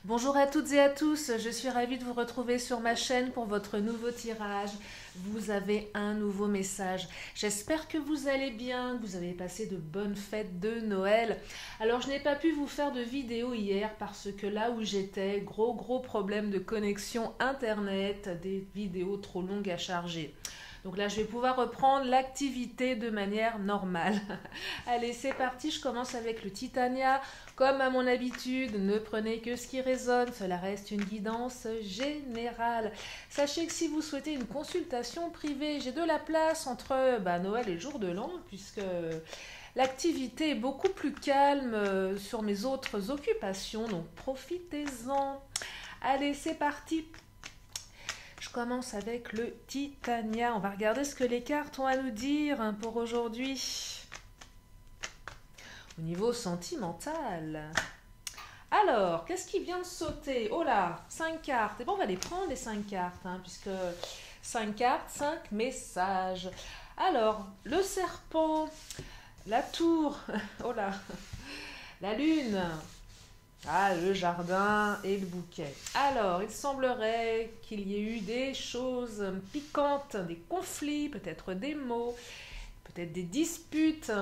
Bonjour à toutes et à tous, je suis ravie de vous retrouver sur ma chaîne pour votre nouveau tirage. Vous avez un nouveau message. J'espère que vous allez bien, que vous avez passé de bonnes fêtes de Noël. Alors je n'ai pas pu vous faire de vidéo hier parce que là où j'étais, gros problème de connexion internet, des vidéos trop longues à charger. Donc là, je vais pouvoir reprendre l'activité de manière normale. Allez, c'est parti, je commence avec le Titania. Comme à mon habitude, ne prenez que ce qui résonne, cela reste une guidance générale. Sachez que si vous souhaitez une consultation privée, j'ai de la place entre Noël et le jour de l'an, puisque l'activité est beaucoup plus calme sur mes autres occupations, donc profitez-en. Allez, c'est parti. Je commence avec le Titania. On va regarder ce que les cartes ont à nous dire pour aujourd'hui. Au niveau sentimental. Alors, qu'est-ce qui vient de sauter? Oh là, 5 cartes. Et bon, on va les prendre, les 5 cartes, puisque 5 cartes, 5 messages. Alors, le serpent, la tour, oh là, la lune, le jardin et le bouquet. Alors, il semblerait qu'il y ait eu des choses piquantes, des conflits, peut-être des mots, peut-être des disputes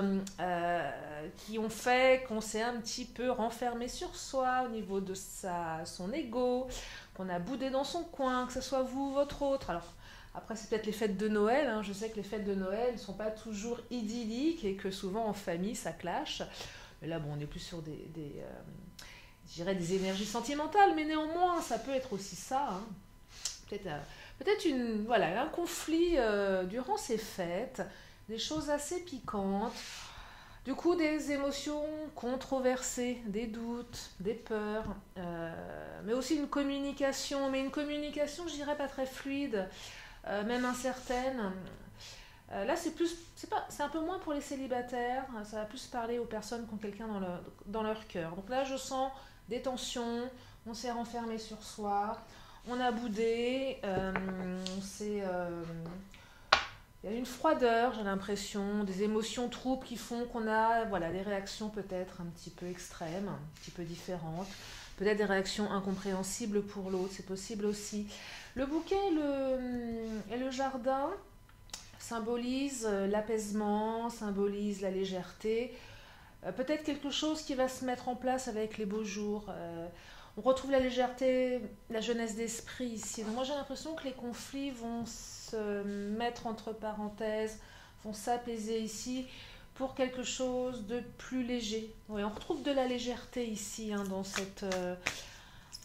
qui ont fait qu'on s'est un petit peu renfermé sur soi au niveau de son ego, qu'on a boudé dans son coin, que ce soit vous ou votre autre. Alors, après, c'est peut-être les fêtes de Noël. Je sais que les fêtes de Noël ne sont pas toujours idylliques et que souvent en famille, ça clash. Mais là, bon, on est plus sur je dirais des énergies sentimentales, mais néanmoins, ça peut être aussi ça. Peut-être un conflit durant ces fêtes, des choses assez piquantes, du coup des émotions controversées, des doutes, des peurs, mais aussi une communication, je dirais pas très fluide, même incertaine. Là, c'est un peu moins pour les célibataires, ça va plus parler aux personnes qui ont quelqu'un dans leur cœur. Donc là, je sens des tensions, on s'est renfermé sur soi, on a boudé, il y a une froideur, j'ai l'impression, des émotions troubles qui font qu'on a des réactions peut-être un petit peu extrêmes, un petit peu différentes, peut-être des réactions incompréhensibles pour l'autre, c'est possible aussi. Le bouquet et le jardin symbolisent l'apaisement, symbolisent la légèreté, peut-être quelque chose qui va se mettre en place avec les beaux jours. On retrouve la légèreté, la jeunesse d'esprit ici. Donc moi j'ai l'impression que les conflits vont se mettre entre parenthèses, vont s'apaiser ici pour quelque chose de plus léger. Oui, on retrouve de la légèreté ici dans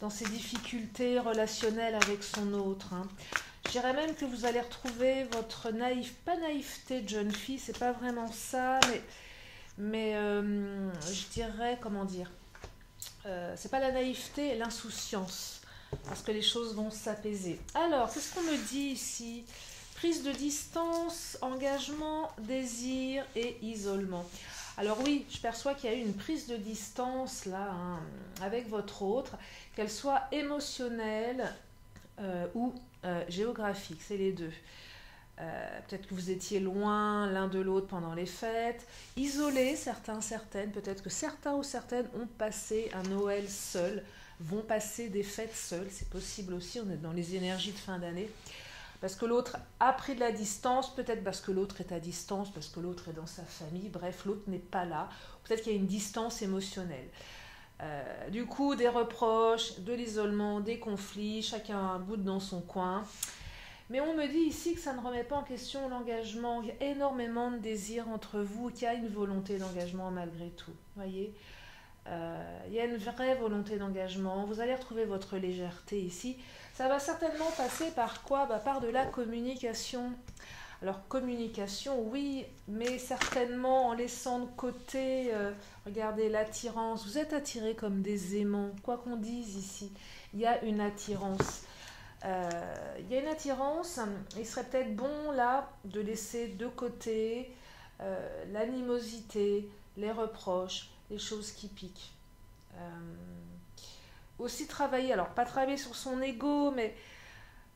ces difficultés relationnelles avec son autre. Je dirais même que vous allez retrouver votre pas naïveté de jeune fille, c'est pas vraiment ça, mais je dirais, comment dire, c'est pas la naïveté, l'insouciance, parce que les choses vont s'apaiser. Alors, qu'est-ce qu'on me dit ici? Prise de distance, engagement, désir et isolement. Alors oui, je perçois qu'il y a eu une prise de distance là, avec votre autre, qu'elle soit émotionnelle ou géographique, c'est les deux. Peut-être que vous étiez loin l'un de l'autre pendant les fêtes, isolés, certaines, peut-être que certains ou certaines ont passé un Noël seul, vont passer des fêtes seuls, c'est possible aussi, on est dans les énergies de fin d'année, parce que l'autre a pris de la distance, peut-être parce que l'autre est à distance, parce que l'autre est dans sa famille, bref, l'autre n'est pas là, peut-être qu'il y a une distance émotionnelle. Du coup, des reproches, de l'isolement, des conflits, chacun boude dans son coin. Mais on me dit ici que ça ne remet pas en question l'engagement. Il y a énormément de désirs entre vous, qu'il y a une volonté d'engagement malgré tout. Voyez, il y a une vraie volonté d'engagement. Vous allez retrouver votre légèreté ici. Ça va certainement passer par quoi? Par de la communication. Alors communication, oui, mais certainement en laissant de côté, regardez l'attirance. Vous êtes attirés comme des aimants, quoi qu'on dise ici. Il y a une attirance. Il y a une attirance, il serait peut-être bon là de laisser de côté l'animosité, les reproches, les choses qui piquent. Aussi travailler, alors pas travailler sur son ego, mais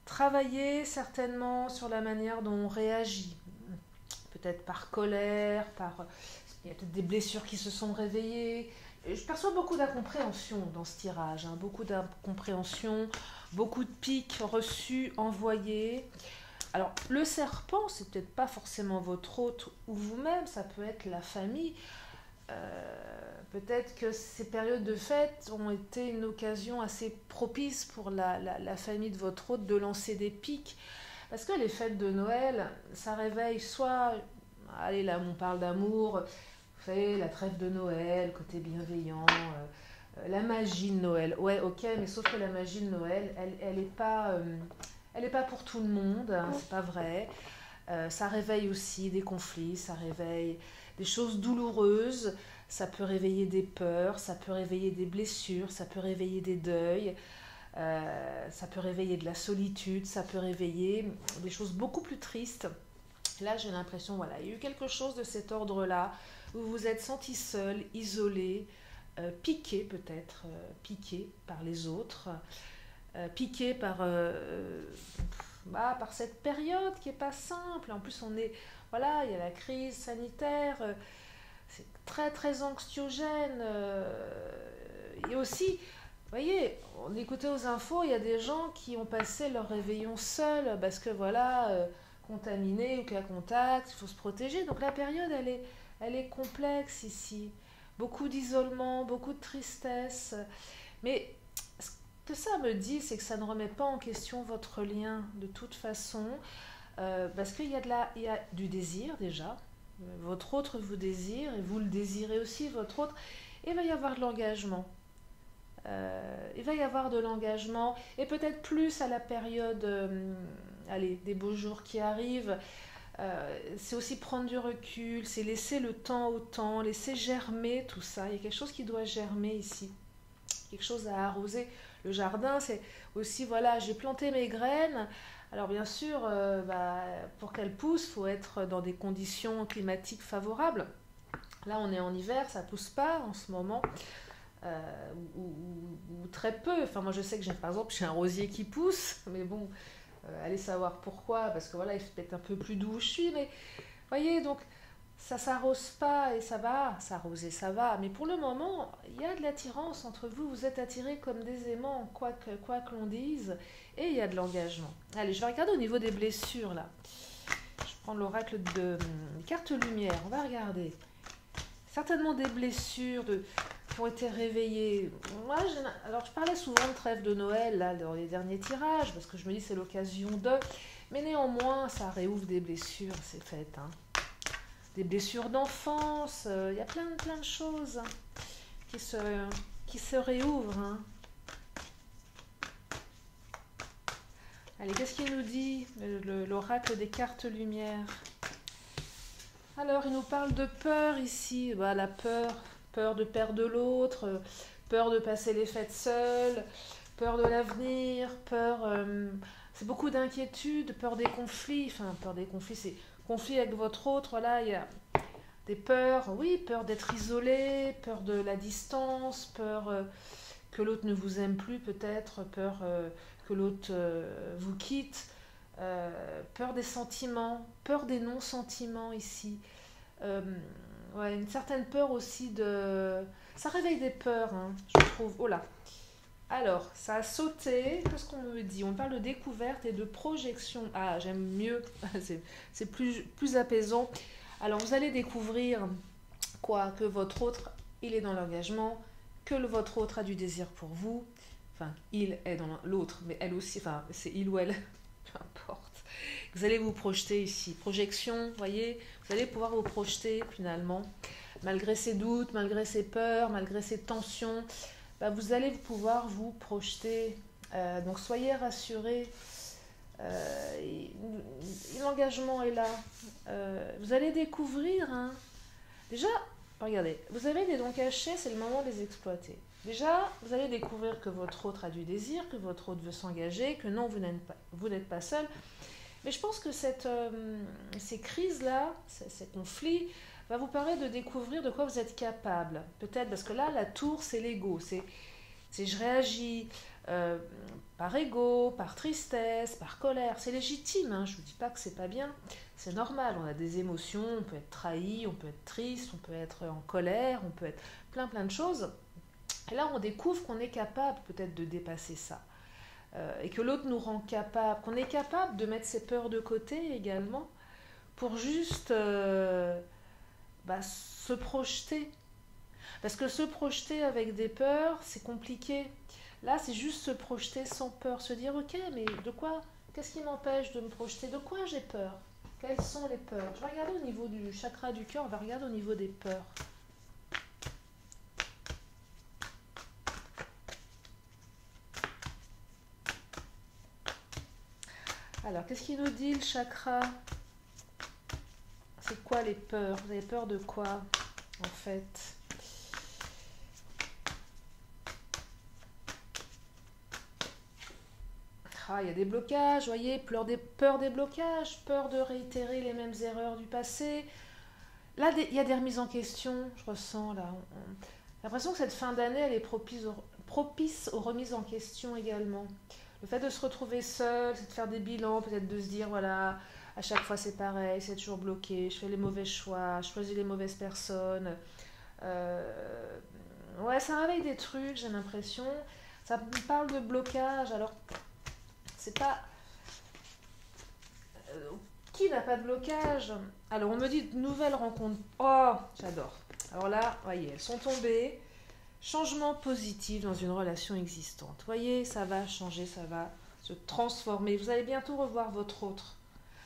travailler certainement sur la manière dont on réagit. Peut-être par colère, il y a peut-être des blessures qui se sont réveillées, Et je perçois beaucoup d'incompréhension dans ce tirage, hein, beaucoup d'incompréhension, beaucoup de piques reçues, envoyées. Alors, le serpent, c'est peut-être pas forcément votre hôte ou vous-même, ça peut être la famille. Peut-être que ces périodes de fête ont été une occasion assez propice pour la famille de votre hôte de lancer des piques. Parce que les fêtes de Noël, ça réveille soit, allez là on parle d'amour, vous savez, la trêve de Noël, côté bienveillant, la magie de Noël. Ouais, ok, mais sauf que la magie de Noël, elle est pas pour tout le monde, hein, c'est pas vrai. Ça réveille aussi des conflits, ça réveille des choses douloureuses, ça peut réveiller des peurs, ça peut réveiller des blessures, ça peut réveiller des deuils, ça peut réveiller de la solitude, ça peut réveiller des choses beaucoup plus tristes. Là, j'ai l'impression, voilà, il y a eu quelque chose de cet ordre-là, où vous vous êtes senti seul, isolé, piqué peut-être, piqué par les autres, piqué par cette période qui n'est pas simple. En plus, voilà, il y a la crise sanitaire, c'est très très anxiogène. Et aussi, vous voyez, on écoutait aux infos, il y a des gens qui ont passé leur réveillon seuls parce que voilà, contaminés ou cas contact, il faut se protéger. Donc la période, elle est complexe ici. Beaucoup d'isolement, beaucoup de tristesse. Mais ce que ça me dit, c'est que ça ne remet pas en question votre lien de toute façon. Parce qu'il y a il y a du désir déjà. Votre autre vous désire et vous le désirez aussi, votre autre. Et il va y avoir de l'engagement. Il va y avoir de l'engagement et peut-être plus à la période allez, des beaux jours qui arrivent. C'est aussi prendre du recul, c'est laisser le temps au temps, laisser germer tout ça. Il y a quelque chose qui doit germer ici, quelque chose à arroser. Le jardin, c'est aussi, voilà, j'ai planté mes graines. Alors bien sûr, pour qu'elles poussent, il faut être dans des conditions climatiques favorables. Là, on est en hiver, ça ne pousse pas en ce moment. Ou très peu. Enfin, moi, je sais que par exemple, j'ai un rosier qui pousse, mais bon, allez savoir pourquoi, parce que voilà, il fait peut-être un peu plus doux où je suis, mais voyez, donc ça s'arrose pas et ça va, s'arroser, ça va. Mais pour le moment, il y a de l'attirance entre vous, vous êtes attirés comme des aimants, quoi que l'on dise, et il y a de l'engagement. Allez, je vais regarder au niveau des blessures, là. Je prends l'oracle de carte lumière, on va regarder. Certainement des blessures qui ont été réveillées. Moi, alors, je parlais souvent de trêve de Noël là, dans les derniers tirages, parce que je me dis c'est l'occasion de... Mais néanmoins, ça réouvre des blessures, c'est fait. Hein. Des blessures d'enfance, il y a plein de choses qui se réouvrent. Hein. Allez, qu'est-ce qu'il nous dit, l'oracle des cartes lumière? Alors, il nous parle de peur ici. Bah, la peur de perdre l'autre, peur de passer les fêtes seul, peur de l'avenir, c'est beaucoup d'inquiétude, peur des conflits. Enfin, peur des conflits, c'est conflit avec votre autre. Voilà, il y a des peurs. Oui, peur d'être isolé, peur de la distance, peur que l'autre ne vous aime plus peut-être, peur que l'autre vous quitte. Peur des sentiments, peur des non-sentiments ici. Ouais, une certaine peur aussi de... Ça réveille des peurs, hein, je trouve. Oh là. Alors, ça a sauté. Qu'est-ce qu'on me dit? On parle de découverte et de projection. Ah, j'aime mieux. C'est plus apaisant. Alors, vous allez découvrir quoi? Que votre autre, il est dans l'engagement, que votre autre a du désir pour vous. Enfin, il est dans l'autre, mais elle aussi. Enfin, c'est il ou elle. Peu importe. Vous allez vous projeter ici. Projection, vous voyez, vous allez pouvoir vous projeter finalement. Malgré ses doutes, malgré ses peurs, malgré ses tensions, vous allez pouvoir vous projeter. Donc soyez rassurés. L'engagement est là. Vous allez découvrir. Hein. Déjà, regardez, vous avez des dons cachés, c'est le moment de les exploiter. Déjà, vous allez découvrir que votre autre a du désir, que votre autre veut s'engager, que non, vous n'êtes pas seul. Mais je pense que ces crises-là, ces conflits, va vous permettre de découvrir de quoi vous êtes capable. Peut-être parce que là, la tour, c'est l'ego. C'est je réagis par ego, par tristesse, par colère. C'est légitime, hein, je ne vous dis pas que c'est pas bien. C'est normal, on a des émotions, on peut être trahi, on peut être triste, on peut être en colère, on peut être plein de choses. Et là, on découvre qu'on est capable peut-être de dépasser ça. Et que l'autre nous rend capable, qu'on est capable de mettre ses peurs de côté également pour juste se projeter. Parce que se projeter avec des peurs, c'est compliqué. Là, c'est juste se projeter sans peur, se dire, ok, mais de quoi, qu'est-ce qui m'empêche de me projeter? De quoi j'ai peur? Quelles sont les peurs? Je vais regarder au niveau du chakra du cœur, on va regarder au niveau des peurs. Alors, qu'est-ce qu'il nous dit le chakra? C'est quoi les peurs? Vous avez peur de quoi, en fait? Ah, il y a des blocages, vous voyez, peur des blocages, peur de réitérer les mêmes erreurs du passé. Là, il y a des remises en question, je ressens là. J'ai l'impression que cette fin d'année, elle est propice aux remises en question également. Le fait de se retrouver seul, c'est de faire des bilans, peut-être de se dire, voilà, à chaque fois c'est pareil, c'est toujours bloqué, je fais les mauvais choix, je choisis les mauvaises personnes. Ouais, ça réveille des trucs, j'ai l'impression. Ça me parle de blocage, alors c'est pas... qui n'a pas de blocage? Alors on me dit nouvelle rencontre. Oh, j'adore. Alors là, voyez, elles sont tombées. Changement positif dans une relation existante. Voyez, ça va changer, ça va se transformer. Vous allez bientôt revoir votre autre.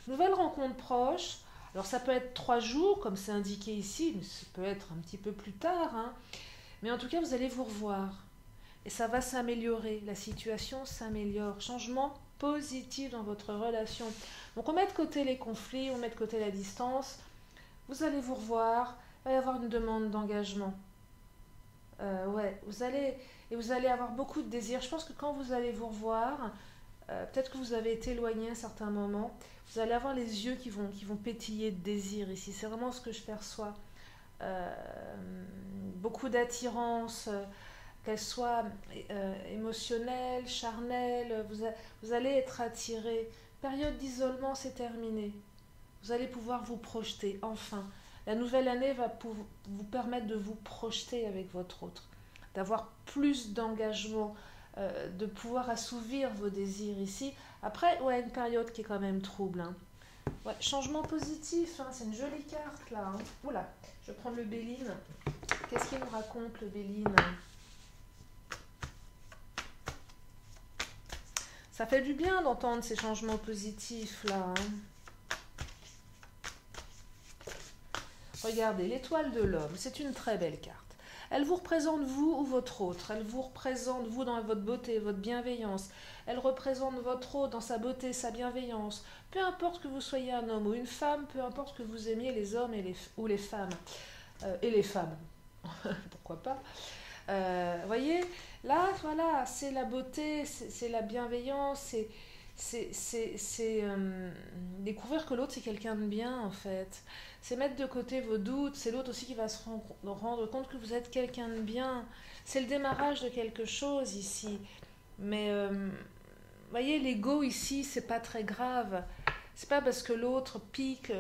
Nouvelle rencontre proche. Alors ça peut être 3 jours, comme c'est indiqué ici, mais ça peut être un petit peu plus tard. Hein. Mais en tout cas, vous allez vous revoir. Et ça va s'améliorer. La situation s'améliore. Changement positif dans votre relation. Donc on met de côté les conflits, on met de côté la distance. Vous allez vous revoir. Il va y avoir une demande d'engagement. Ouais, vous allez avoir beaucoup de désirs. Je pense que quand vous allez vous revoir, peut-être que vous avez été éloigné à un certain moment, vous allez avoir les yeux qui vont pétiller de désir ici. C'est vraiment ce que je perçois. Euh, Beaucoup d'attirance, qu'elle soit émotionnelle, charnelle. Vous allez être attiré. Période d'isolement, c'est terminé. Vous allez pouvoir vous projeter, enfin. La nouvelle année va vous permettre de vous projeter avec votre autre, d'avoir plus d'engagement, de pouvoir assouvir vos désirs ici. Après, ouais, une période qui est quand même trouble. Hein. Ouais, changement positif, hein, c'est une jolie carte là. Hein. Oula, je vais prendre le Béline. Qu'est-ce qu'il nous raconte le Béline? Ça fait du bien d'entendre ces changements positifs là. Hein. Regardez, l'étoile de l'homme, c'est une très belle carte. Elle vous représente vous ou votre autre. Elle vous représente vous dans votre beauté, votre bienveillance. Elle représente votre autre dans sa beauté, sa bienveillance. Peu importe que vous soyez un homme ou une femme, peu importe que vous aimiez les hommes ou les femmes. Et les femmes, pourquoi pas. Voyez, là, voilà, c'est la beauté, c'est la bienveillance, c'est découvrir que l'autre c'est quelqu'un de bien en fait. C'est mettre de côté vos doutes, c'est l'autre aussi qui va se rendre compte que vous êtes quelqu'un de bien. C'est le démarrage de quelque chose ici. Mais voyez, l'ego ici, c'est pas très grave. C'est pas parce que l'autre pique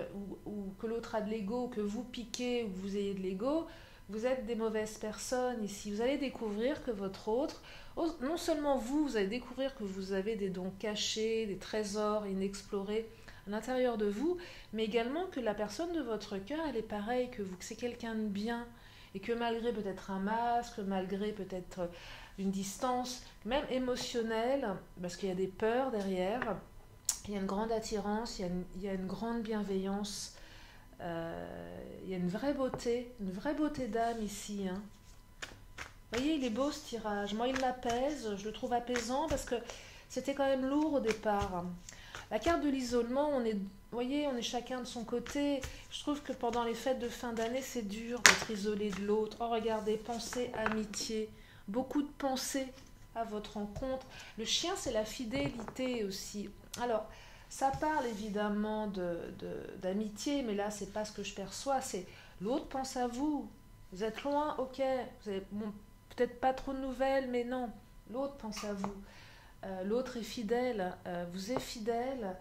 ou que l'autre a de l'ego, que vous piquez ou que vous ayez de l'ego, vous êtes des mauvaises personnes ici. Vous allez découvrir que votre autre, non seulement vous allez découvrir que vous avez des dons cachés, des trésors inexplorés à l'intérieur de vous, mais également que la personne de votre cœur, elle est pareille que vous, que c'est quelqu'un de bien, et que malgré peut-être un masque, malgré peut-être une distance, même émotionnelle, parce qu'il y a des peurs derrière, il y a une grande attirance, il y a une grande bienveillance, il y a une vraie beauté d'âme ici. Hein. Vous voyez, il est beau ce tirage. Moi, il m'apaise, je le trouve apaisant parce que c'était quand même lourd au départ. La carte de l'isolement, vous voyez, on est chacun de son côté. Je trouve que pendant les fêtes de fin d'année, c'est dur d'être isolé de l'autre. Oh, regardez, pensée, amitié. Beaucoup de pensées à votre rencontre. Le chien, c'est la fidélité aussi. Alors, ça parle évidemment d'amitié, mais là, c'est pas ce que je perçois. C'est l'autre pense à vous. Vous êtes loin, ok. Vous avez peut-être pas trop de nouvelles, mais non. L'autre pense à vous. L'autre est fidèle. Vous êtes fidèle.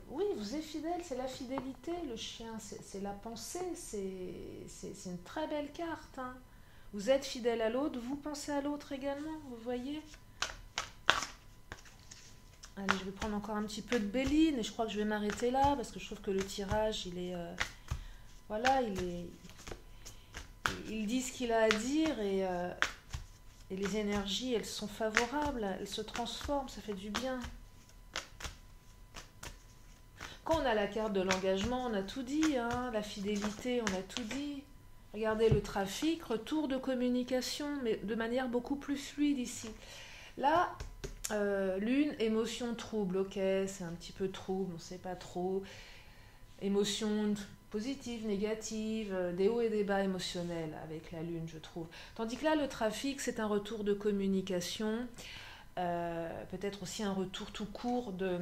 Oui, vous êtes fidèle. C'est la fidélité, le chien. C'est la pensée. C'est une très belle carte. Hein. Vous êtes fidèle à l'autre, vous pensez à l'autre également, vous voyez? Allez, je vais prendre encore un petit peu de Béline et je crois que je vais m'arrêter là parce que je trouve que le tirage, il est... voilà, il dit ce qu'il a à dire et les énergies, elles sont favorables, elles se transforment, ça fait du bien. Quand on a la carte de l'engagement, on a tout dit, hein, la fidélité, on a tout dit. Regardez le trafic, retour de communication, mais de manière beaucoup plus fluide ici. Là, lune, émotion trouble, ok, c'est un petit peu trouble, on ne sait pas trop. Émotion positive, négative, des hauts et des bas émotionnels avec la lune, je trouve. Tandis que là, le trafic, c'est un retour de communication. Peut-être aussi un retour tout court on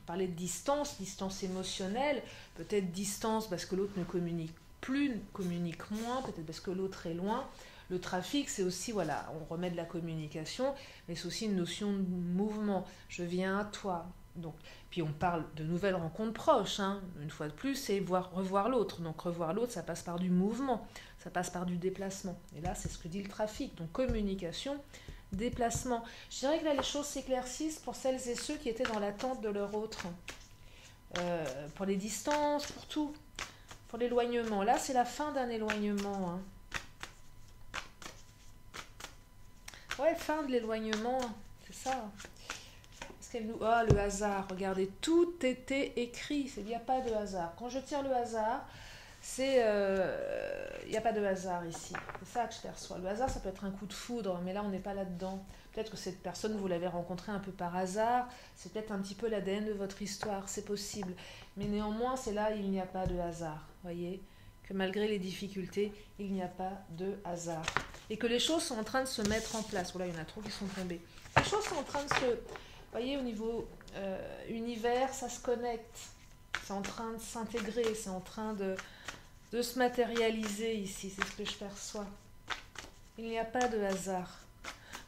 parlait de distance émotionnelle, peut-être distance parce que l'autre ne communique plus, communique moins, peut-être parce que l'autre est loin. Le trafic, c'est aussi, voilà, on remet de la communication, mais c'est aussi une notion de mouvement. Je viens à toi. Donc, puis on parle de nouvelles rencontres proches, hein. Une fois de plus, c'est revoir l'autre. Donc revoir l'autre, ça passe par du mouvement, ça passe par du déplacement. Et là, c'est ce que dit le trafic. Donc communication, déplacement. Je dirais que là, les choses s'éclaircissent pour celles et ceux qui étaient dans l'attente de leur autre. Pour les distances, pour tout. Pour l'éloignement. Là, c'est la fin d'un éloignement. Hein. Ouais, fin de l'éloignement. C'est ça. Est-ce qu'elle nous... Ah, le hasard. Regardez, tout était écrit. Il n'y a pas de hasard. Quand je tire le hasard, c'est... Il n'y a pas de hasard ici. C'est ça que je perçois. Le hasard, ça peut être un coup de foudre, mais là, on n'est pas là-dedans. Peut-être que cette personne, vous l'avez rencontrée un peu par hasard. C'est peut-être un petit peu l'ADN de votre histoire. C'est possible. Mais néanmoins, c'est là, il n'y a pas de hasard. Voyez ? Que malgré les difficultés, il n'y a pas de hasard. Et que les choses sont en train de se mettre en place. Voilà, il y en a trop qui sont tombés. Les choses sont en train de se... Vous voyez, au niveau univers, ça se connecte. C'est en train de s'intégrer. C'est en train de se matérialiser ici. C'est ce que je perçois. Il n'y a pas de hasard.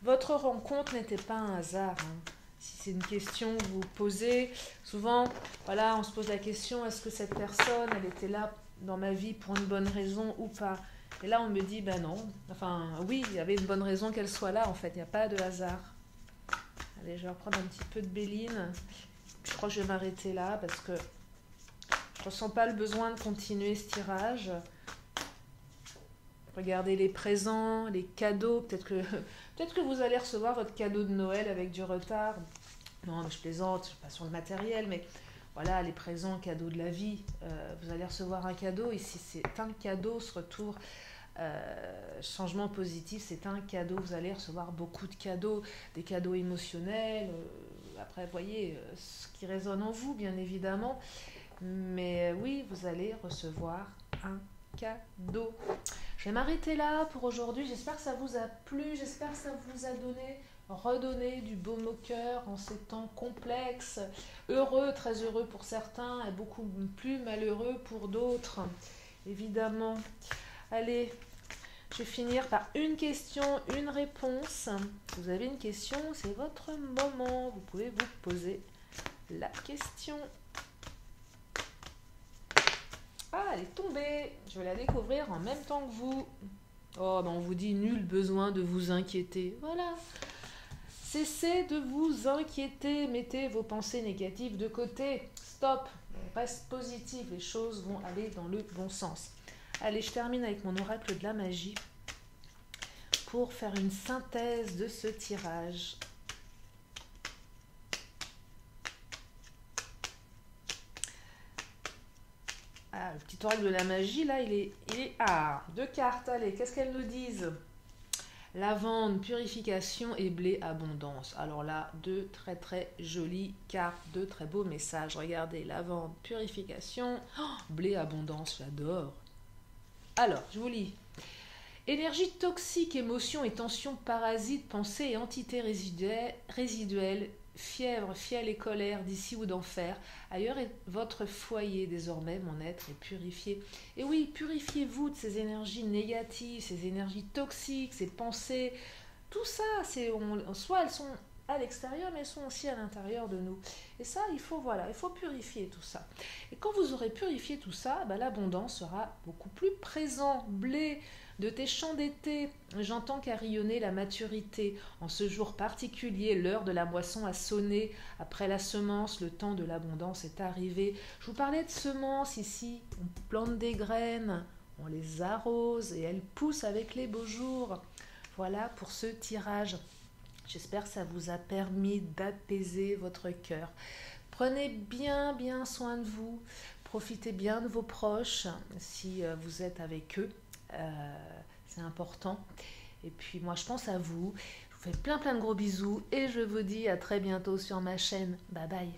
Votre rencontre n'était pas un hasard. Hein. Si c'est une question que vous posez, souvent, voilà, on se pose la question, est-ce que cette personne, elle était là dans ma vie pour une bonne raison ou pas? Et là, on me dit, ben non. Enfin, oui, il y avait une bonne raison qu'elle soit là, en fait. Il n'y a pas de hasard. Allez, je vais reprendre un petit peu de Béline. Je crois que je vais m'arrêter là parce que je ne ressens pas le besoin de continuer ce tirage. Regardez les présents, les cadeaux. Peut-être que vous allez recevoir votre cadeau de Noël avec du retard. Non, mais je plaisante, je ne suis pas sur le matériel, mais voilà, les présents, cadeaux de la vie. Vous allez recevoir un cadeau. Ici, c'est un cadeau, ce retour. Changement positif, c'est un cadeau. Vous allez recevoir beaucoup de cadeaux, des cadeaux émotionnels. Après, vous voyez ce qui résonne en vous, bien évidemment. Mais oui, vous allez recevoir un cadeau. Je vais m'arrêter là pour aujourd'hui. J'espère que ça vous a plu. J'espère que ça vous a redonné du baume au cœur en ces temps complexes. Heureux, très heureux pour certains et beaucoup plus malheureux pour d'autres, évidemment. Allez, je vais finir par une question, une réponse. Si vous avez une question, c'est votre moment. Vous pouvez vous poser la question. Ah, elle est tombée. Je vais la découvrir en même temps que vous. Oh, ben on vous dit nul besoin de vous inquiéter. Voilà. Cessez de vous inquiéter. Mettez vos pensées négatives de côté. Stop. On reste positif. Les choses vont aller dans le bon sens. Allez, je termine avec mon oracle de la magie pour faire une synthèse de ce tirage. Ah, le petit oracle de la magie, là, il est... Ah, 2 cartes, allez, qu'est-ce qu'elles nous disent? Lavande, purification et blé, abondance. Alors là, 2 très très jolies cartes, 2 très beaux messages. Regardez, lavande, purification, blé, abondance, j'adore. Alors, je vous lis. Énergie toxique, émotions et tensions parasites, pensées et entités résiduelles, fièvre, fiel et colère d'ici ou d'enfer. Ailleurs est votre foyer désormais, mon être est purifié. Et oui, purifiez-vous de ces énergies négatives, ces énergies toxiques, ces pensées. Tout ça, soit elles sont à l'extérieur, mais elles sont aussi à l'intérieur de nous. Et ça, il faut purifier tout ça. Et quand vous aurez purifié tout ça, l'abondance sera beaucoup plus présente. Blé, De tes champs d'été, j'entends carillonner la maturité. En ce jour particulier, l'heure de la moisson a sonné. Après la semence, le temps de l'abondance est arrivé. Je vous parlais de semences ici. On plante des graines, on les arrose et elles poussent avec les beaux jours. Voilà pour ce tirage. J'espère que ça vous a permis d'apaiser votre cœur. Prenez bien soin de vous. Profitez bien de vos proches si vous êtes avec eux. C'est important. Et puis moi, je pense à vous. Je vous fais plein de gros bisous et je vous dis à très bientôt sur ma chaîne. Bye bye.